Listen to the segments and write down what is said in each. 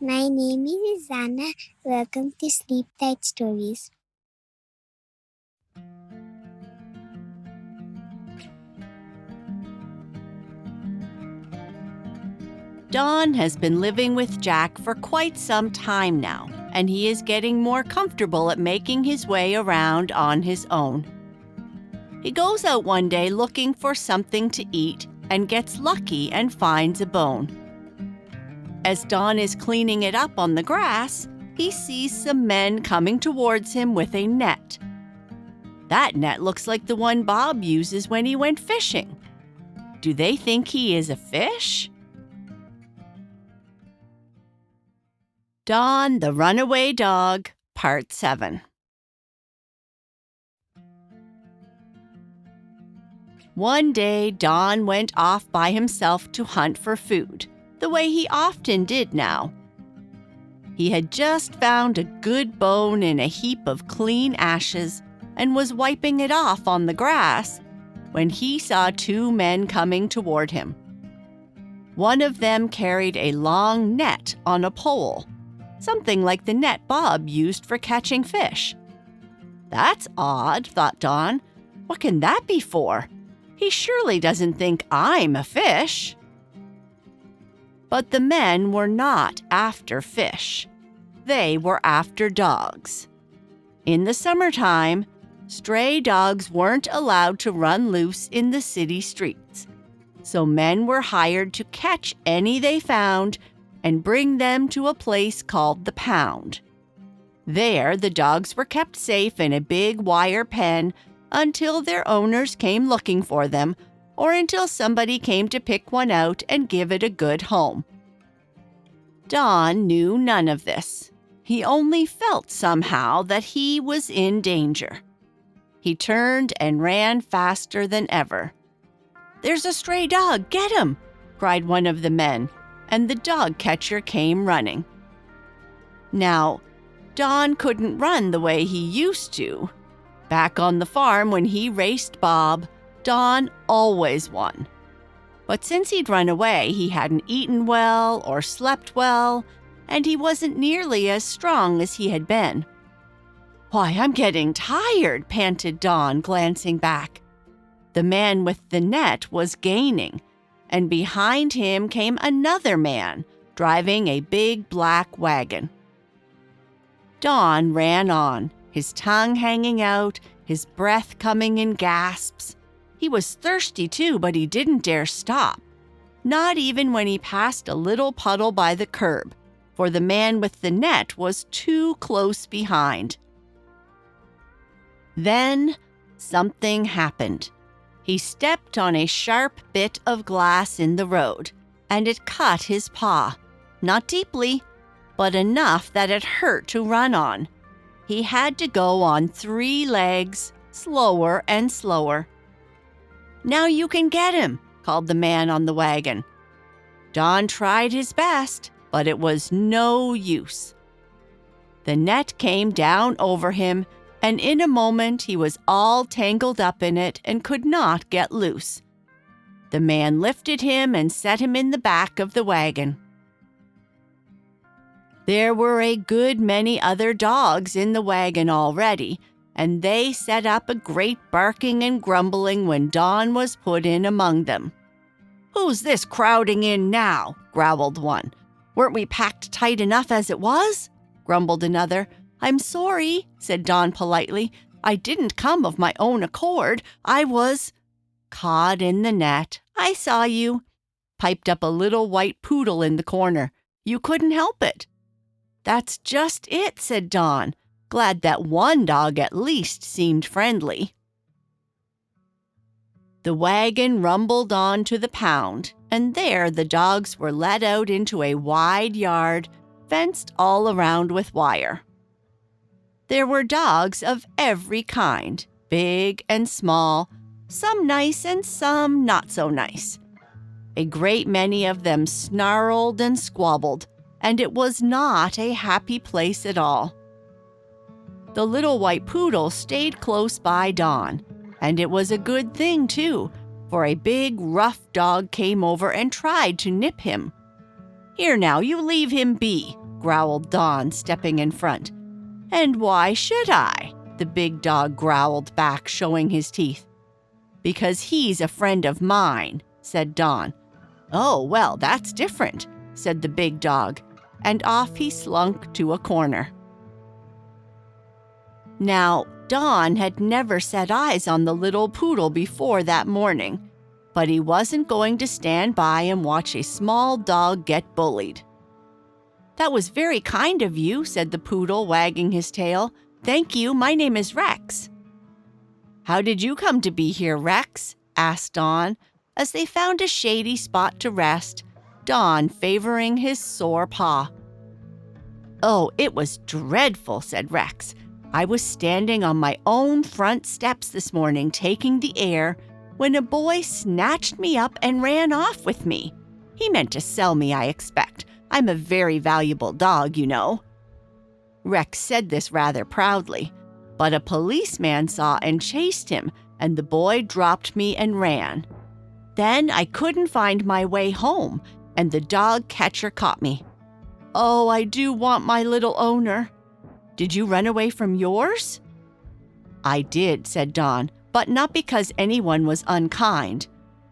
My name is Zana. Welcome to Sleep Tight Stories. Don has been living with Jack for quite some time now, and he is getting more comfortable at making his way around on his own. He goes out one day looking for something to eat and gets lucky and finds a bone. As Don is cleaning it up on the grass, he sees some men coming towards him with a net. That net looks like the one Bob uses when he went fishing. Do they think he is a fish? Don the Runaway Dog, Part 7. One day, Don went off by himself to hunt for food, the way he often did now. He had just found a good bone in a heap of clean ashes and was wiping it off on the grass when he saw two men coming toward him. One of them carried a long net on a pole, something like the net Bob used for catching fish. That's odd, thought Don. What can that be for? He surely doesn't think I'm a fish. But the men were not after fish. They were after dogs. In the summertime, stray dogs weren't allowed to run loose in the city streets, so men were hired to catch any they found and bring them to a place called the pound. There, the dogs were kept safe in a big wire pen until their owners came looking for them, or until somebody came to pick one out and give it a good home. Don knew none of this. He only felt somehow that he was in danger. He turned and ran faster than ever. "There's a stray dog! Get him!" cried one of the men, and the dog catcher came running. Now, Don couldn't run the way he used to. Back on the farm when he raced Bob, Don always won. But since he'd run away, he hadn't eaten well or slept well, and he wasn't nearly as strong as he had been. "Why, I'm getting tired," panted Don, glancing back. The man with the net was gaining, and behind him came another man, driving a big black wagon. Don ran on, his tongue hanging out, his breath coming in gasps. He was thirsty too, but he didn't dare stop, not even when he passed a little puddle by the curb, for the man with the net was too close behind. Then something happened. He stepped on a sharp bit of glass in the road, and it cut his paw. Not deeply, but enough that it hurt to run on. He had to go on 3 legs, slower and slower. "Now you can get him," called the man on the wagon. Don tried his best, but it was no use. The net came down over him, and in a moment he was all tangled up in it and could not get loose. The man lifted him and set him in the back of the wagon. There were a good many other dogs in the wagon already, and they set up a great barking and grumbling when Don was put in among them. "Who's this crowding in now?" growled one. "Weren't we packed tight enough as it was?" grumbled another. "I'm sorry," said Don politely. "I didn't come of my own accord. I was—" "Caught in the net. I saw you," piped up a little white poodle in the corner. "You couldn't help it." "That's just it," said Don, glad that one dog at least seemed friendly. The wagon rumbled on to the pound, and there the dogs were led out into a wide yard, fenced all around with wire. There were dogs of every kind, big and small, some nice and some not so nice. A great many of them snarled and squabbled, and it was not a happy place at all. The little white poodle stayed close by Don, and it was a good thing, too, for a big, rough dog came over and tried to nip him. "Here now, you leave him be," growled Don, stepping in front. "And why should I?" the big dog growled back, showing his teeth. "Because he's a friend of mine," said Don. "Oh, well, that's different," said the big dog, and off he slunk to a corner. Now, Don had never set eyes on the little poodle before that morning, but he wasn't going to stand by and watch a small dog get bullied. "That was very kind of you," said the poodle, wagging his tail. "Thank you, my name is Rex." "How did you come to be here, Rex?" asked Don, as they found a shady spot to rest, Don favoring his sore paw. "Oh, it was dreadful," said Rex. "I was standing on my own front steps this morning taking the air when a boy snatched me up and ran off with me. He meant to sell me, I expect. I'm a very valuable dog, you know." Rex said this rather proudly, but a policeman saw and chased him, and the boy dropped me and ran. Then I couldn't find my way home, and the dog catcher caught me. Oh, I do want my little owner. Did you run away from yours?" "I did," said Don, "but not because anyone was unkind.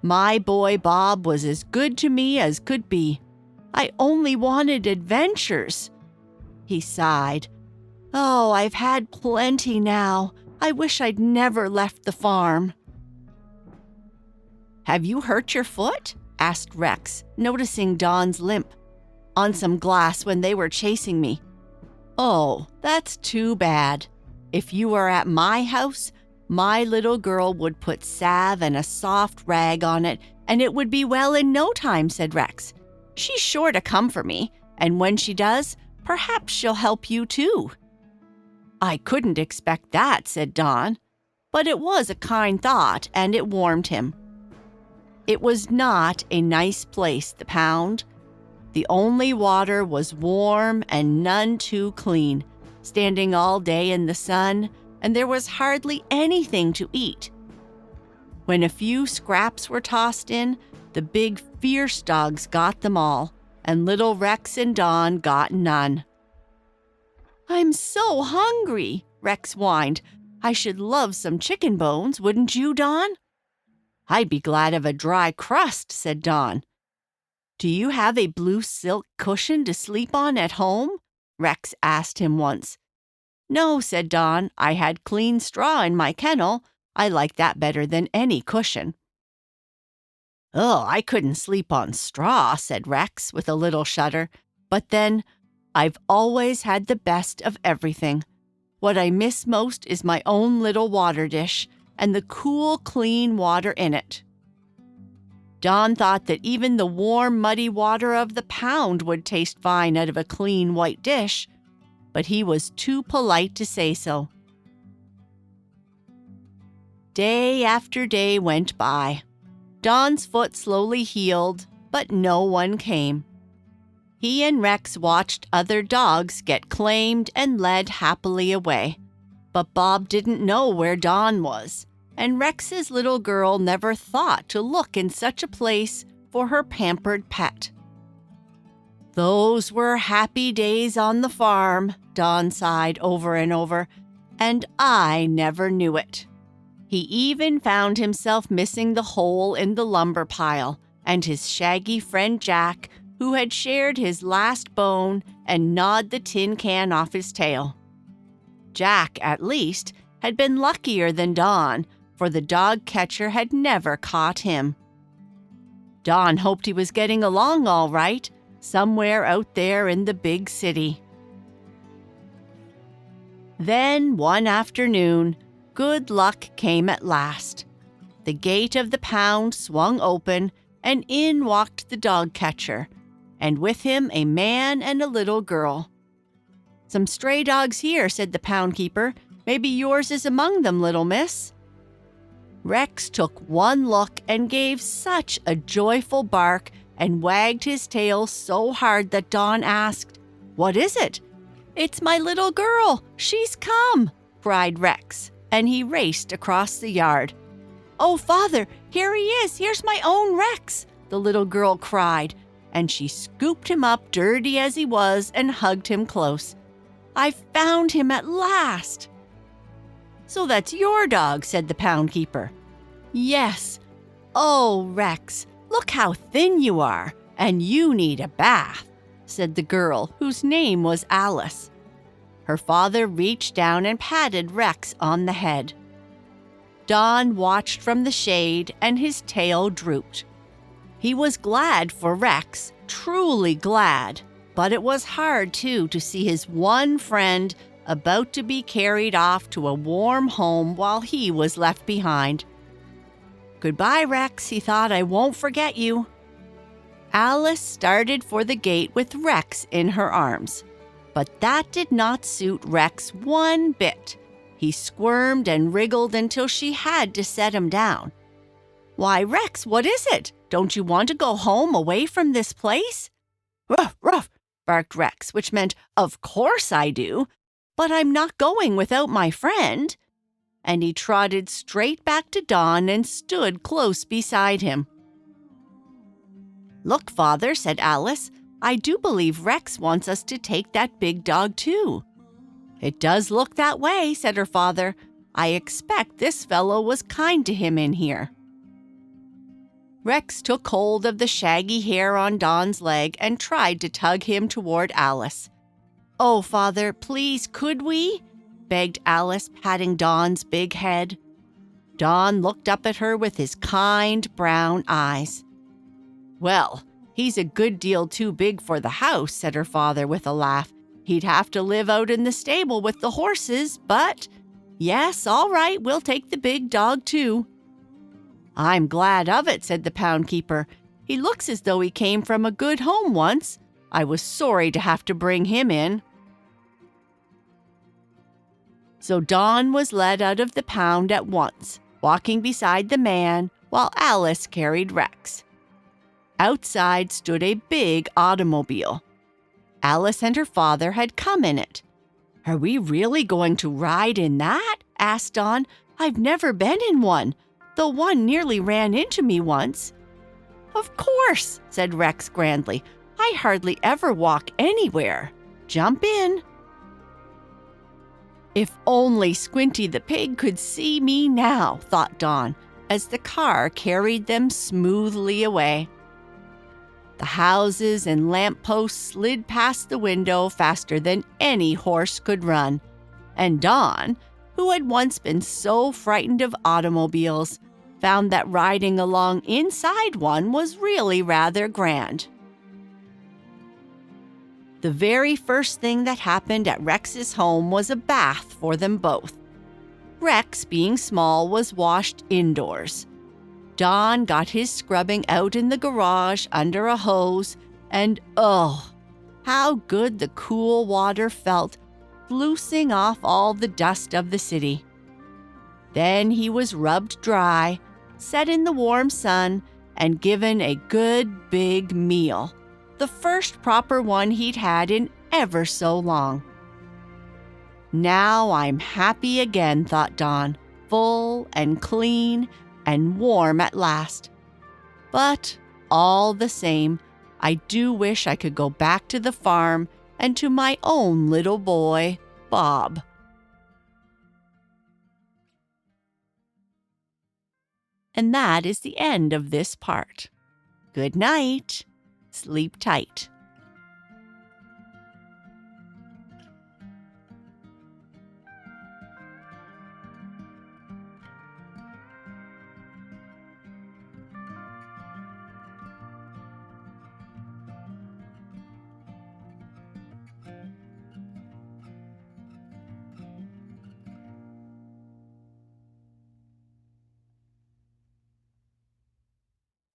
My boy Bob was as good to me as could be. I only wanted adventures." He sighed. "Oh, I've had plenty now. I wish I'd never left the farm." "Have you hurt your foot?" asked Rex, noticing Don's limp. "On some glass when they were chasing me." "Oh, that's too bad. If you were at my house, my little girl would put salve and a soft rag on it, and it would be well in no time," said Rex. "She's sure to come for me, and when she does, perhaps she'll help you too." "I couldn't expect that," said Don, but it was a kind thought, and it warmed him. It was not a nice place, the pound. The only water was warm and none too clean, standing all day in the sun, and there was hardly anything to eat. When a few scraps were tossed in, the big fierce dogs got them all, and little Rex and Don got none. "I'm so hungry," Rex whined. "I should love some chicken bones, wouldn't you, Don?" "I'd be glad of a dry crust," said Don. "Do you have a blue silk cushion to sleep on at home?" Rex asked him once. "No," said Don. "I had clean straw in my kennel. I like that better than any cushion." "Oh, I couldn't sleep on straw," said Rex with a little shudder. "But then, I've always had the best of everything. What I miss most is my own little water dish and the cool, clean water in it." Don thought that even the warm, muddy water of the pound would taste fine out of a clean white dish, but he was too polite to say so. Day after day went by. Don's foot slowly healed, but no one came. He and Rex watched other dogs get claimed and led happily away, but Bob didn't know where Don was, and Rex's little girl never thought to look in such a place for her pampered pet. "Those were happy days on the farm," Don sighed over and over, "and I never knew it." He even found himself missing the hole in the lumber pile and his shaggy friend Jack, who had shared his last bone and gnawed the tin can off his tail. Jack, at least, had been luckier than Don, for the dog catcher had never caught him. Don hoped he was getting along all right, somewhere out there in the big city. Then, one afternoon, good luck came at last. The gate of the pound swung open, and in walked the dog catcher, and with him a man and a little girl. "Some stray dogs here," said the pound keeper. "Maybe yours is among them, little miss." Rex took one look and gave such a joyful bark and wagged his tail so hard that Don asked, "What is it?" "It's my little girl. She's come," cried Rex, and he raced across the yard. "Oh, father, here he is. Here's my own Rex," the little girl cried, and she scooped him up, dirty as he was, and hugged him close. "I found him at last." "So that's your dog," said the pound keeper. "Yes. Oh, Rex, look how thin you are, and you need a bath," said the girl, whose name was Alice. Her father reached down and patted Rex on the head. Don watched from the shade, and his tail drooped. He was glad for Rex, truly glad, but it was hard, too, to see his one friend about to be carried off to a warm home while he was left behind. "Goodbye, Rex," he thought. "I won't forget you." Alice started for the gate with Rex in her arms. But that did not suit Rex one bit. He squirmed and wriggled until she had to set him down. "Why, Rex, what is it? Don't you want to go home away from this place?" "Ruff, ruff," barked Rex, which meant, "Of course I do, but I'm not going without my friend." And he trotted straight back to Don and stood close beside him. "Look, Father," said Alice, "I do believe Rex wants us to take that big dog too." "It does look that way," said her father. "I expect this fellow was kind to him in here." Rex took hold of the shaggy hair on Don's leg and tried to tug him toward Alice. "Oh, Father, please, could we?" begged Alice, patting Don's big head. Don looked up at her with his kind brown eyes. "Well, he's a good deal too big for the house," said her father with a laugh. "He'd have to live out in the stable with the horses, but yes, all right, we'll take the big dog too." "I'm glad of it," said the pound keeper. "He looks as though he came from a good home once. I was sorry to have to bring him in." So Don was led out of the pound at once, walking beside the man while Alice carried Rex. Outside stood a big automobile. Alice and her father had come in it. "Are we really going to ride in that?" asked Don. "I've never been in one, though one nearly ran into me once." "Of course," said Rex grandly. "I hardly ever walk anywhere. Jump in." If only Squinty the pig could see me now, thought Don, as the car carried them smoothly away. The houses and lampposts slid past the window faster than any horse could run, and Don, who had once been so frightened of automobiles, found that riding along inside one was really rather grand. The very first thing that happened at Rex's home was a bath for them both. Rex, being small, was washed indoors. Don got his scrubbing out in the garage under a hose, and oh, how good the cool water felt, loosing off all the dust of the city. Then he was rubbed dry, set in the warm sun, and given a good big meal, the first proper one he'd had in ever so long. "Now I'm happy again," thought Don, "full and clean and warm at last. But all the same, I do wish I could go back to the farm and to my own little boy, Bob." And that is the end of this part. Good night. Sleep tight.